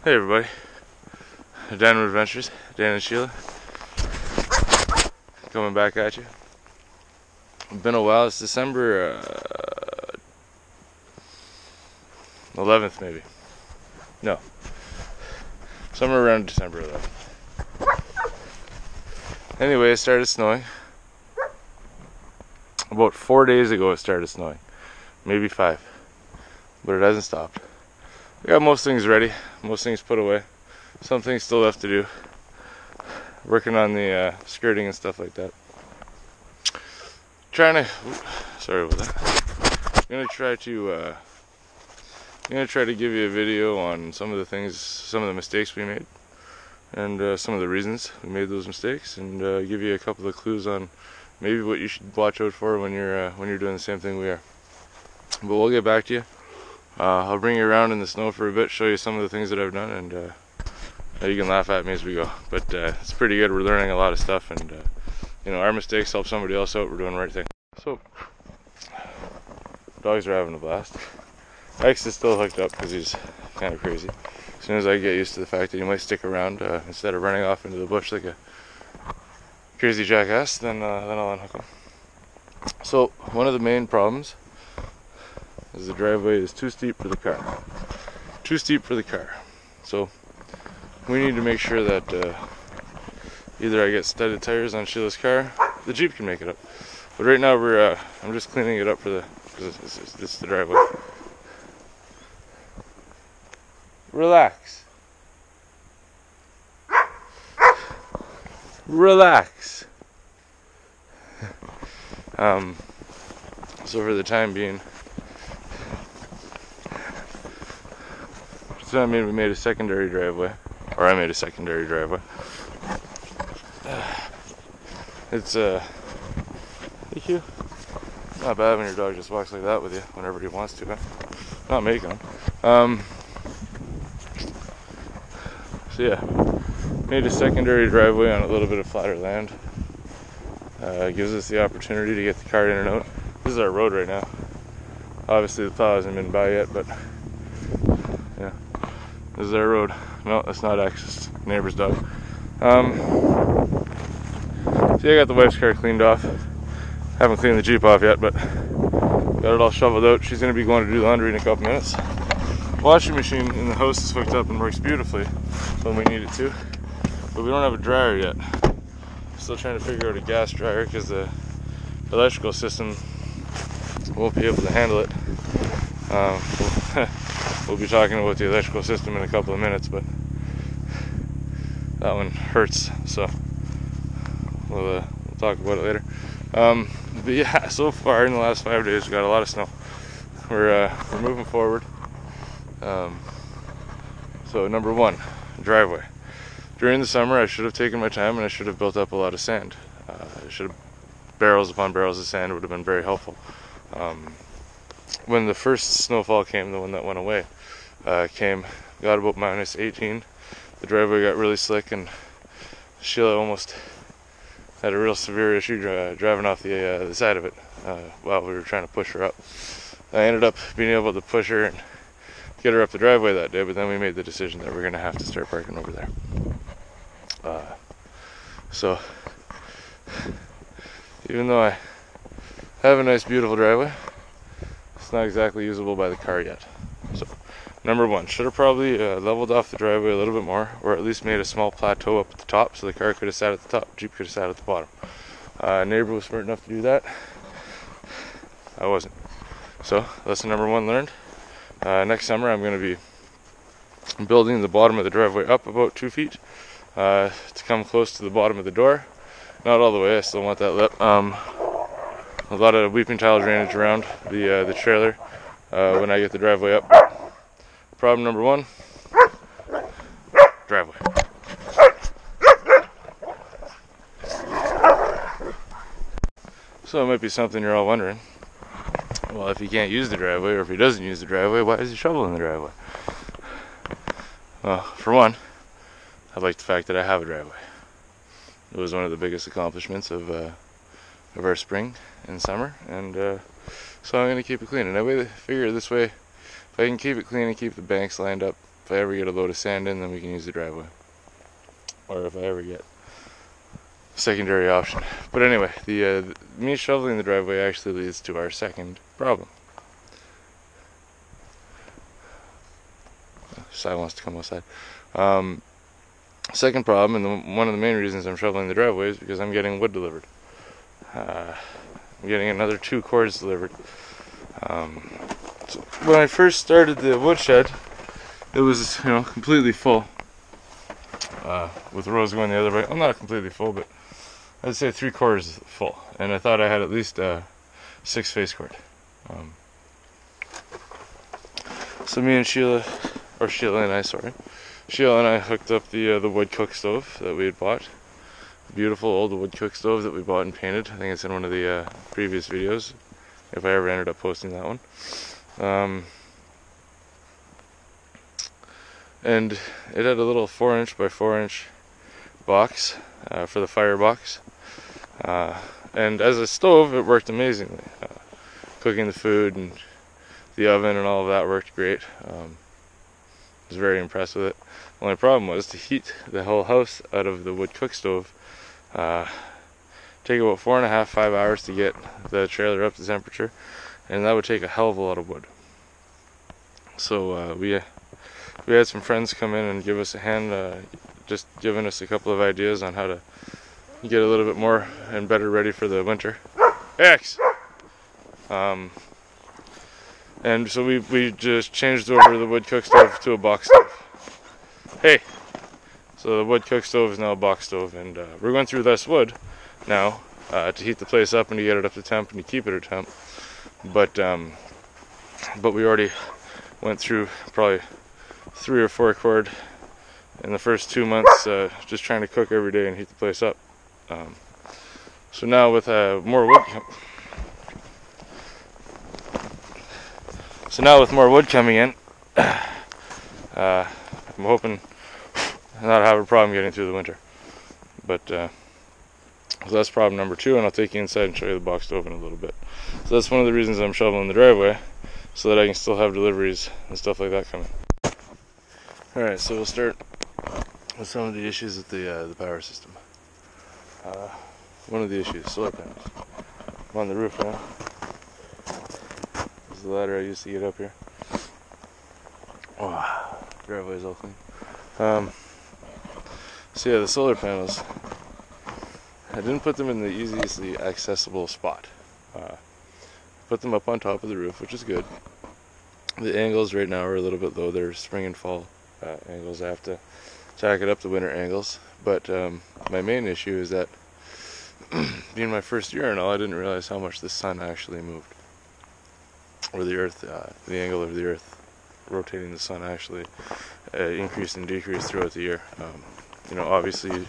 Hey everybody, Dynamo Adventures, Dan and Sheila, coming back at you. It's been a while. It's December 11th maybe. No, somewhere around December 11th. Anyway, it started snowing. About 4 days ago it started snowing. Maybe 5. But it hasn't stopped. We got most things ready, most things put away. Some things still left to do. Working on the skirting and stuff like that. Sorry about that. I'm gonna try to give you a video on some of the things, some of the mistakes we made, and some of the reasons we made those mistakes, and give you a couple of clues on maybe what you should watch out for when you're doing the same thing we are. But we'll get back to you. I'll bring you around in the snow for a bit, show you some of the things that I've done, and you can laugh at me as we go. But it's pretty good. We're learning a lot of stuff, and our mistakes help somebody else out. We're doing the right thing. So, dogs are having a blast. X is still hooked up because he's kind of crazy. As soon as I get used to the fact that he might stick around instead of running off into the bush like a crazy jackass, then I'll unhook him. So, one of the main problems is the driveway is too steep for the car. Too steep for the car. So we need to make sure that either I get studded tires on Sheila's car, the Jeep can make it up. But right now I'm just cleaning it up because this is the driveway. Relax. Relax. So for the time being, so we made a secondary driveway, or I made a secondary driveway. It's thank you. Not bad when your dog just walks like that with you whenever he wants to. Huh? Not making him. So yeah, made a secondary driveway on a little bit of flatter land. Gives us the opportunity to get the car in and out. This is our road right now. Obviously the thaw hasn't been by yet, but yeah. This is our road. No, that's not X, it's neighbor's dog. So yeah, I got the wife's car cleaned off. Haven't cleaned the Jeep off yet, but got it all shoveled out. She's going to be going to do laundry in a couple minutes. Washing machine in the house is hooked up and works beautifully when we need it to. But we don't have a dryer yet. Still trying to figure out a gas dryer because the electrical system won't be able to handle it. We'll be talking about the electrical system in a couple of minutes, but that one hurts, so we'll talk about it later. But yeah, so far in the last 5 days we got a lot of snow. We're moving forward. So number one, driveway. During the summer I should have taken my time and I should have built up a lot of sand. I should have barrels upon barrels of sand. Would have been very helpful. When the first snowfall came, the one that went away, got about minus 18. The driveway got really slick, and Sheila almost had a real severe issue driving off the side of it while we were trying to push her up. I ended up being able to push her and get her up the driveway that day, but then we made the decision that we're going to have to start parking over there. So even though I have a nice beautiful driveway, it's not exactly usable by the car yet. So number one, should have probably leveled off the driveway a little bit more, or at least made a small plateau up at the top so the car could have sat at the top, Jeep could have sat at the bottom. Neighbor was smart enough to do that. I wasn't. So lesson number one learned. Next summer I'm going to be building the bottom of the driveway up about 2 feet to come close to the bottom of the door. Not all the way, I still want that lip. A lot of weeping tile drainage around the trailer when I get the driveway up. Problem number one, driveway. So it might be something you're all wondering. Well, if he can't use the driveway, or if he doesn't use the driveway, why is he shoveling the driveway? Well, for one, I like the fact that I have a driveway. It was one of the biggest accomplishments of our spring and summer, and so I'm going to keep it clean. And I figure this way, if I can keep it clean and keep the banks lined up if I ever get a load of sand in, then we can use the driveway. Or if I ever get a secondary option. But anyway, me shoveling the driveway actually leads to our second problem. Si wants to come outside. Second problem, and one of the main reasons I'm shoveling the driveway, is because I'm getting wood delivered. I'm getting another 2 cords delivered. So when I first started the woodshed, it was, completely full. With the rows going the other way. Well, not completely full, but I'd say 3/4 full. And I thought I had at least 6 face cord. So me and Sheila and I hooked up the wood cook stove that we had bought. Beautiful old wood cook stove that we bought and painted. I think it's in one of the previous videos, if I ever ended up posting that one. And it had a little 4" by 4" box for the firebox. And as a stove, it worked amazingly. Cooking the food and the oven and all of that worked great. I was very impressed with it. The only problem was to heat the whole house out of the wood cook stove. Take about 4.5 to 5 hours to get the trailer up to temperature, and that would take a hell of a lot of wood. So we had some friends come in and give us a hand, just giving us a couple of ideas on how to get a little bit more and better ready for the winter. X. And so we just changed over the wood cook stove to a box stove. Hey. So the wood cook stove is now a box stove, and we're going through less wood now to heat the place up and to get it up to temp and to keep it at temp. But we already went through probably 3 or 4 cord in the first 2 months, just trying to cook every day and heat the place up. So now with more wood coming in, I'm hoping not have a problem getting through the winter. But so that's problem number 2, and I'll take you inside and show you the box stove in a little bit. So that's one of the reasons I'm shoveling the driveway, so that I can still have deliveries and stuff like that coming. Alright, so we'll start with some of the issues with the power system. One of the issues, solar panels. I'm on the roof now. This is the ladder I used to get up here. Oh, driveway's all clean. So yeah, the solar panels, I didn't put them in the easily accessible spot. Put them up on top of the roof, which is good. The angles right now are a little bit low. They're spring and fall angles. I have to tack it up to winter angles. But my main issue is that being my first year and all, I didn't realize how much the sun actually moved. Or the earth, the angle of the earth rotating the sun actually increased and decreased throughout the year. Obviously,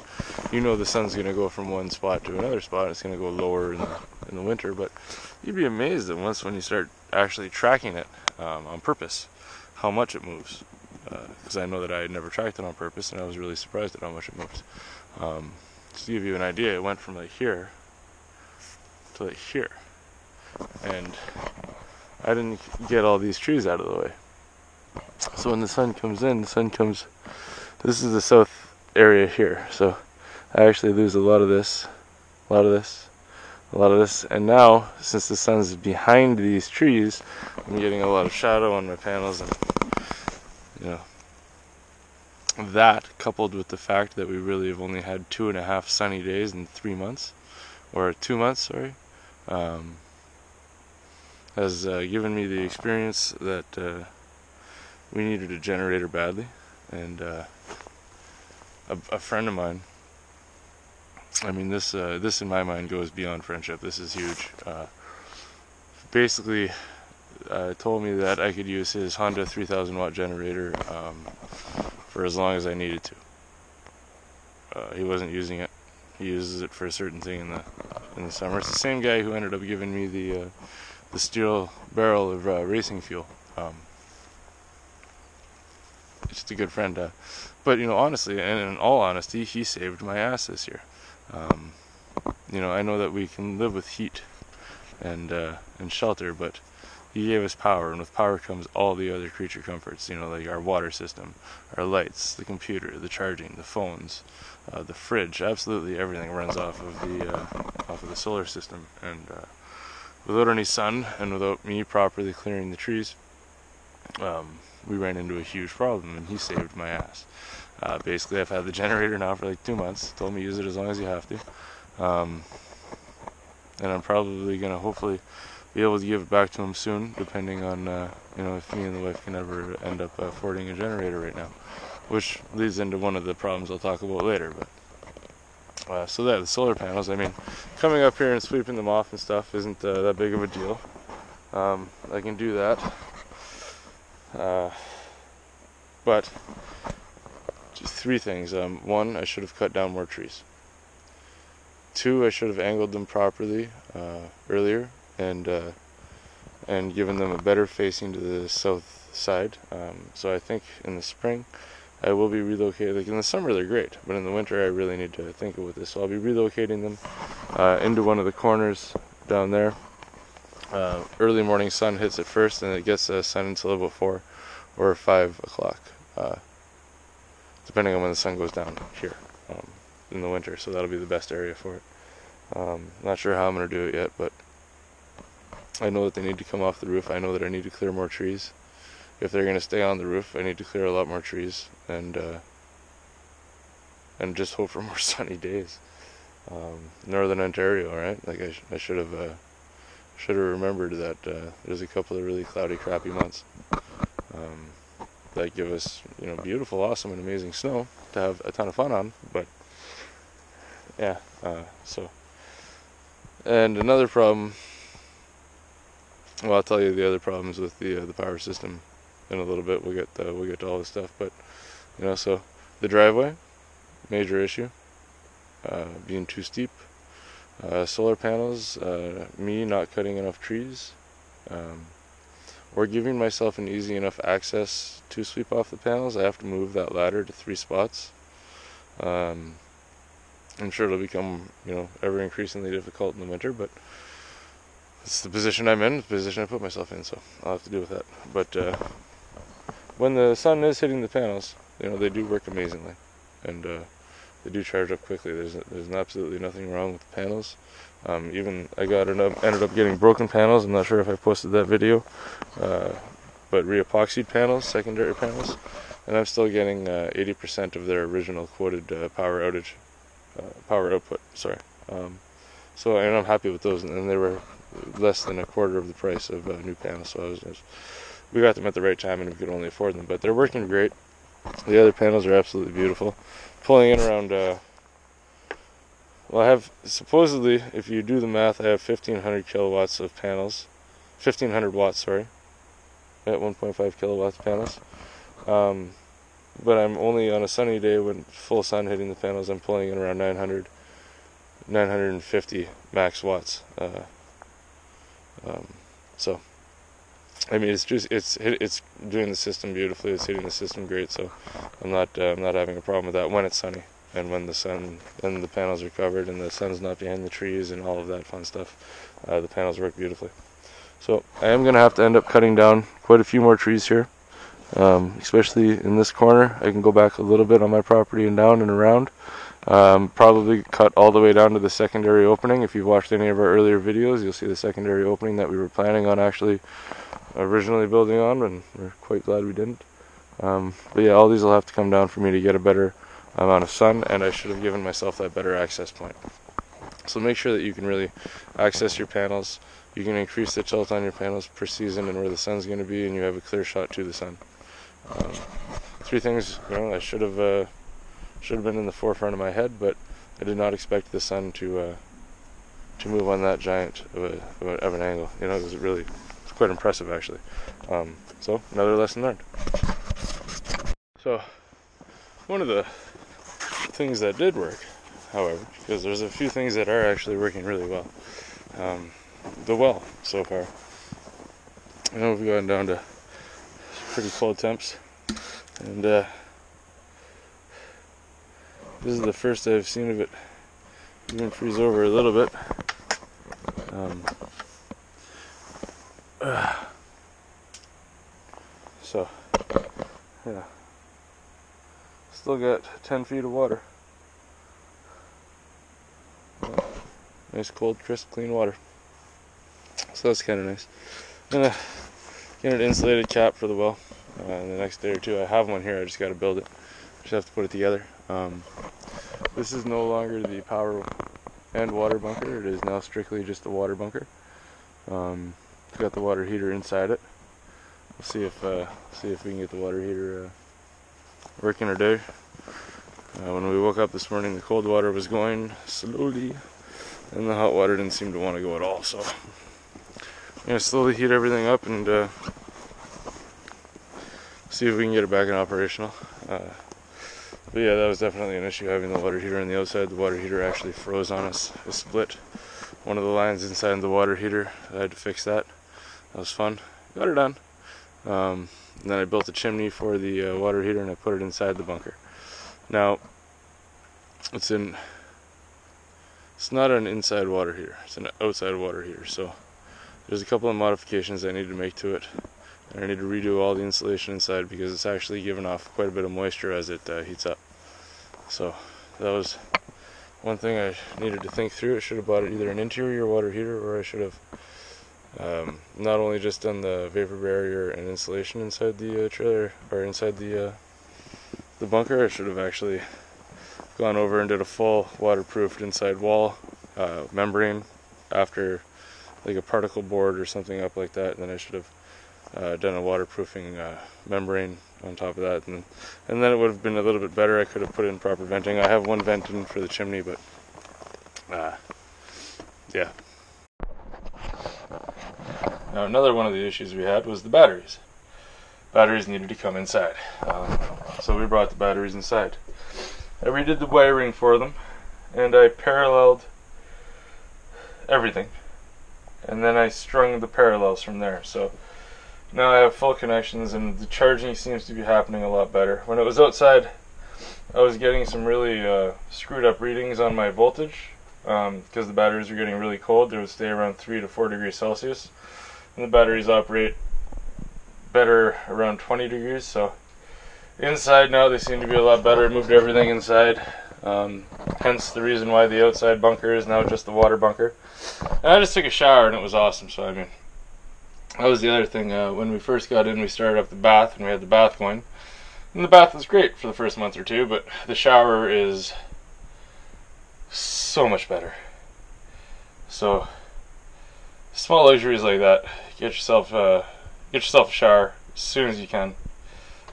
the sun's going to go from one spot to another spot. It's going to go lower in the winter, but you'd be amazed at once when you start actually tracking it on purpose, how much it moves. Because I know that I had never tracked it on purpose, and I was really surprised at how much it moves. Just to give you an idea, it went from like here to like here, and I didn't get all these trees out of the way. So when the sun comes in, this is the south area here, so I actually lose a lot of this, and now, since the sun's behind these trees, I'm getting a lot of shadow on my panels, and that, coupled with the fact that we really have only had 2.5 sunny days in 3 months, or 2 months, sorry, has given me the experience that we needed a generator badly. And a friend of mine, this in my mind goes beyond friendship. This is huge. Basically told me that I could use his Honda 3000 watt generator for as long as I needed to. He wasn't using it. He uses it for a certain thing in the summer. It's the same guy who ended up giving me the steel barrel of racing fuel. Just a good friend. But honestly, and in all honesty, he saved my ass this year. I know that we can live with heat and shelter, but He gave us power, and with power comes all the other creature comforts, you know, like our water system, our lights, the computer, the charging, the phones, the fridge. Absolutely everything runs off of the solar system. And without any sun and without me properly clearing the trees, we ran into a huge problem, and he saved my ass. Basically, I've had the generator now for like 2 months. Told me use it as long as you have to. And I'm probably gonna hopefully be able to give it back to him soon, depending on you know, if me and the wife can ever end up affording a generator right now, which leads into one of the problems I'll talk about later. But so that the solar panels, I mean, coming up here and sweeping them off and stuff isn't that big of a deal. I can do that, but just 3 things. One, I should have cut down more trees. 2, I should have angled them properly earlier, and given them a better facing to the south side. So I think in the spring I will be relocating. Like in the summer they're great, but in the winter I really need to think about this. So I'll be relocating them into one of the corners down there. Early morning sun hits it first, and it gets sun until about 4 or 5 o'clock, depending on when the sun goes down here in the winter. So that'll be the best area for it. Not sure how I'm going to do it yet, but I know that they need to come off the roof. I know that I need to clear more trees. If they're going to stay on the roof, I need to clear a lot more trees, and just hope for more sunny days. Northern Ontario, right? Like I should have remembered that there's a couple of really cloudy, crappy months that give us, you know, beautiful, awesome, and amazing snow to have a ton of fun on. But yeah, so. And another problem, well, I'll tell you the other problems with the power system in a little bit. We'll get to all this stuff, but you know, so the driveway, major issue, being too steep. Solar panels, me not cutting enough trees, or giving myself an easy enough access to sweep off the panels. I have to move that ladder to 3 spots. I'm sure it'll become, you know, ever increasingly difficult in the winter, but it's the position I'm in, the position I put myself in, so I'll have to deal with that. But when the sun is hitting the panels, you know, they do work amazingly, and they do charge up quickly. There's absolutely nothing wrong with the panels. Even I ended up getting broken panels. I'm not sure if I posted that video, but re-epoxied panels, secondary panels, and I'm still getting 80% of their original quoted power output. Sorry. So and I'm happy with those, and they were less than a quarter of the price of new panels. So we got them at the right time, and we could only afford them. But they're working great. The other panels are absolutely beautiful. Pulling in around, well, I have, supposedly, if you do the math, I have 1,500 kilowatts of panels. 1,500 watts, sorry. At 1.5 kilowatts panels. But I'm only on a sunny day when full sun hitting the panels, I'm pulling in around 950 max watts. So, I mean, it's doing the system beautifully. It's hitting the system great. So, I'm not having a problem with that when it's sunny and when the panels are covered and the sun's not behind the trees and all of that fun stuff. The panels work beautifully. So, I am going to have to end up cutting down quite a few more trees here. Especially in this corner. I can go back a little bit on my property and down and around. Probably cut all the way down to the secondary opening. If you've watched any of our earlier videos, you'll see the secondary opening that we were planning on actually originally building on, and we're quite glad we didn't. But yeah, all these will have to come down for me to get a better amount of sun, and I should have given myself that better access point. So make sure that you can really access your panels. You can increase the tilt on your panels per season and where the sun's going to be, and you have a clear shot to the sun. 3 things, you know, I should have been in the forefront of my head, but I did not expect the sun to move on that giant of an angle. You know, it's quite impressive actually. So another lesson learned. So one of the things that did work, however, because there's a few things that are actually working really well. The well so far. I know we've gotten down to pretty cold temps, and this is the first I've seen of it even freeze over a little bit. So yeah, still got 10 feet of water. Nice cold, crisp, clean water. So that's kind of nice. I'm gonna get an insulated cap for the well in the next day or two. I have one here, I just gotta build it. Just have to put it together. This is no longer the power and water bunker. It is now strictly just the water bunker. It's got the water heater inside it. We'll see if we can get the water heater working today. When we woke up this morning, the cold water was going slowly, and the hot water didn't seem to want to go at all. So I'm gonna slowly heat everything up and see if we can get it back in operational. But yeah, that was definitely an issue, having the water heater on the outside. The water heater actually froze on us. It split one of the lines inside the water heater. I had to fix that. That was fun. Got her done. And then I built a chimney for the water heater, and I put it inside the bunker. Now, it's not an inside water heater. It's an outside water heater. So there's a couple of modifications I need to make to it. And I need to redo all the insulation inside because it's actually giving off quite a bit of moisture as it heats up. So that was one thing I needed to think through. I should have bought either an interior water heater, or I should have not only just done the vapor barrier and insulation inside the trailer, or inside the bunker. I should have actually gone over and did a full waterproofed inside wall membrane after, like a particle board or something up like that. And then I should have done a waterproofing membrane on top of that, and then it would have been a little bit better. I could have put in proper venting. I have one vent in for the chimney, but yeah. Now, another one of the issues we had was the batteries. Batteries needed to come inside, so we brought the batteries inside. I redid the wiring for them, and I paralleled everything, and then I strung the parallels from there. So now I have full connections, and the charging seems to be happening a lot better. When it was outside, I was getting some really screwed up readings on my voltage because the batteries were getting really cold. They would stay around 3 to 4 degrees Celsius, and the batteries operate better around 20 degrees. So inside now they seem to be a lot better. I moved everything inside, hence the reason why the outside bunker is now just the water bunker. And I just took a shower and it was awesome. So I mean, that was the other thing. When we first got in, we started up the bath, and we had the bath going. And the bath was great for the first month or two, but the shower is so much better. So, small luxuries like that. Get yourself a shower as soon as you can.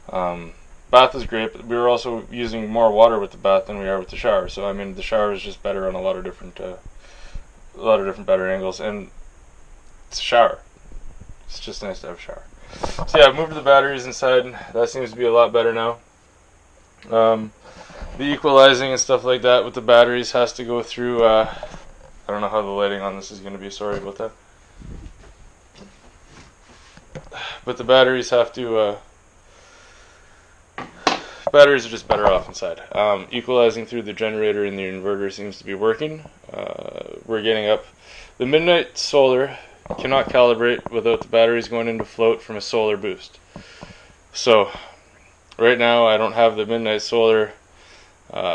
Bath is great, but we were also using more water with the bath than we are with the shower. So I mean, the shower is just better on a lot of different better angles, and it's a shower. It's just nice to have a shower. So yeah, I've moved the batteries inside. That seems to be a lot better now. The equalizing and stuff like that with the batteries has to go through, I don't know how the lighting on this is going to be, sorry about that. But the batteries have to, batteries are just better off inside. Equalizing through the generator and the inverter seems to be working. We're getting up. The Midnight Solar cannot calibrate without the batteries going into float from a solar boost. So right now I don't have the Midnight Solar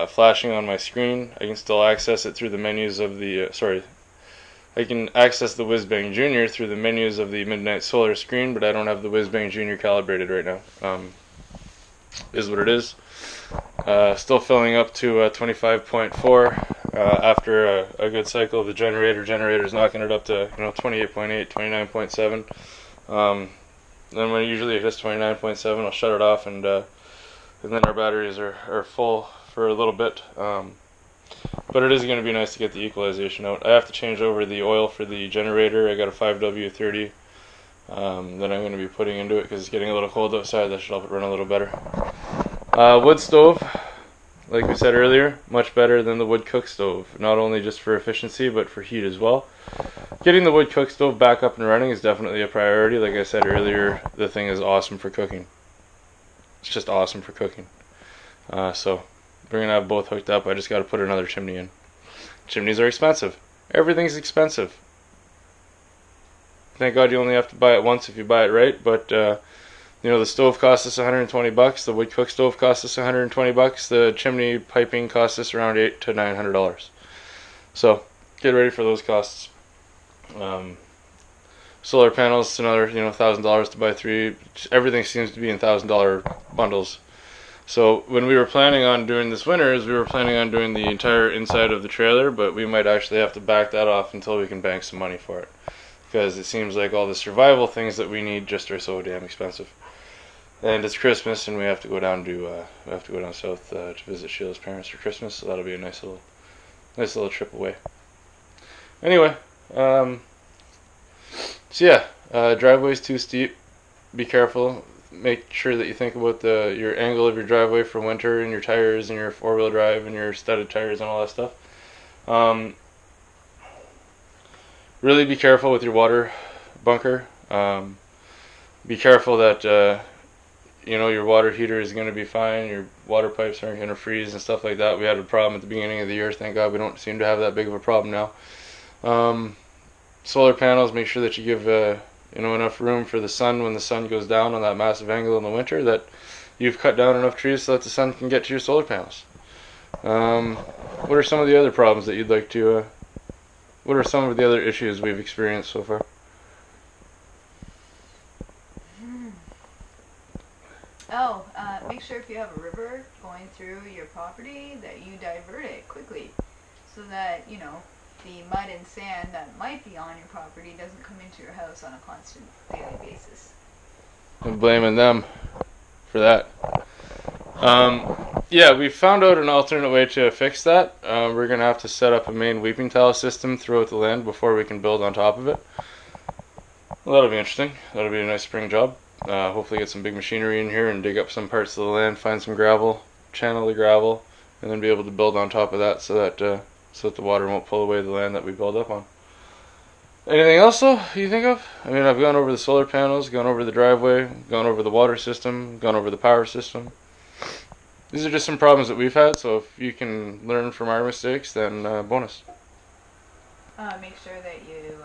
flashing on my screen. I can still access it through the menus of the I can access the Whizbang Junior through the menus of the Midnight Solar screen, but I don't have the Whizbang Junior calibrated right now. Is what it is. Still filling up to 25.4 after a good cycle of the generator's knocking it up to 28.8, 29.7. Then when usually it hits 29.7, I'll shut it off, and then our batteries are full for a little bit. But it is going to be nice to get the equalization out. I have to change over the oil for the generator. I got a 5W30 that I'm going to be putting into it because it's getting a little cold outside. That should help it run a little better. Wood stove, like we said earlier, much better than the wood cook stove. Not only just for efficiency, but for heat as well. Getting the wood cook stove back up and running is definitely a priority. Like I said earlier, the thing is awesome for cooking. It's just awesome for cooking. So we're going to have both hooked up. I just got to put another chimney in. Chimneys are expensive. Everything's expensive. Thank God you only have to buy it once if you buy it right, but You know, the stove cost us $120. The wood cook stove cost us $120. The chimney piping cost us around $800 to $900. So get ready for those costs. Solar panels, another $1,000 to buy 3. Everything seems to be in $1,000 bundles. So when we were planning on doing this winter, we were planning on doing the entire inside of the trailer, but we might actually have to back that off until we can bank some money for it, because it seems like all the survival things that we need just are so damn expensive. And it's Christmas, and we have to go down south to visit Sheila's parents for Christmas, so that'll be a nice little trip away. Anyway, so yeah, driveway's too steep. Be careful. Make sure that you think about your angle of your driveway for winter, and your tires, and your four-wheel drive, and your studded tires, and all that stuff. Really be careful with your water bunker. Be careful that your water heater is going to be fine. Your water pipes aren't going to freeze and stuff like that. We had a problem at the beginning of the year. Thank God we don't seem to have that big of a problem now. Solar panels, make sure that you give enough room for the sun when the sun goes down on that massive angle in the winter, that you've cut down enough trees so that the sun can get to your solar panels. What are some of the other problems that you'd like to what are some of the other issues we've experienced so far? Make sure if you have a river going through your property that you divert it quickly, so that the mud and sand that might be on your property doesn't come into your house on a constant daily basis. I'm blaming them for that. Yeah, we found out an alternate way to fix that. We're going to have to set up a main weeping tile system throughout the land before we can build on top of it. Well, that'll be interesting. That'll be a nice spring job. Hopefully get some big machinery in here and dig up some parts of the land, find some gravel, channel the gravel, and then be able to build on top of that so that the water won't pull away the land that we build up on. Anything else though you think of? I mean, I've gone over the solar panels, gone over the driveway, gone over the water system, gone over the power system. These are just some problems that we've had, so if you can learn from our mistakes, then bonus. Make sure that you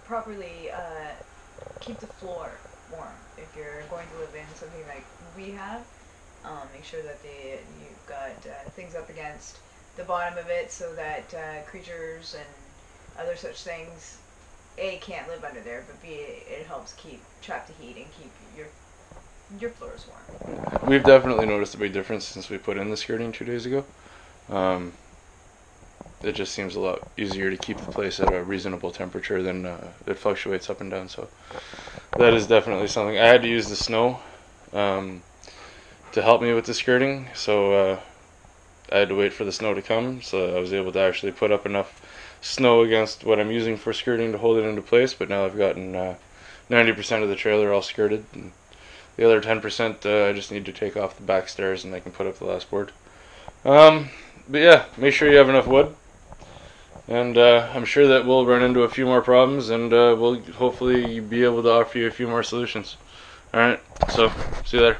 properly keep the floor warm. If you're going to live in something like we have, make sure that you've got things up against the bottom of it, so that creatures and other such things, A, can't live under there, but B, it helps trap the heat and keep your floors warm. We've definitely noticed a big difference since we put in the skirting 2 days ago. It just seems a lot easier to keep the place at a reasonable temperature than it fluctuates up and down. So that is definitely something. I had to use the snow to help me with the skirting, so I had to wait for the snow to come, so I was able to actually put up enough snow against what I'm using for skirting to hold it into place. But now I've gotten 90% of the trailer all skirted, and the other 10% I just need to take off the back stairs and I can put up the last board. But yeah, make sure you have enough wood. And I'm sure that we'll run into a few more problems, and we'll hopefully be able to offer you a few more solutions. Alright, so see you later.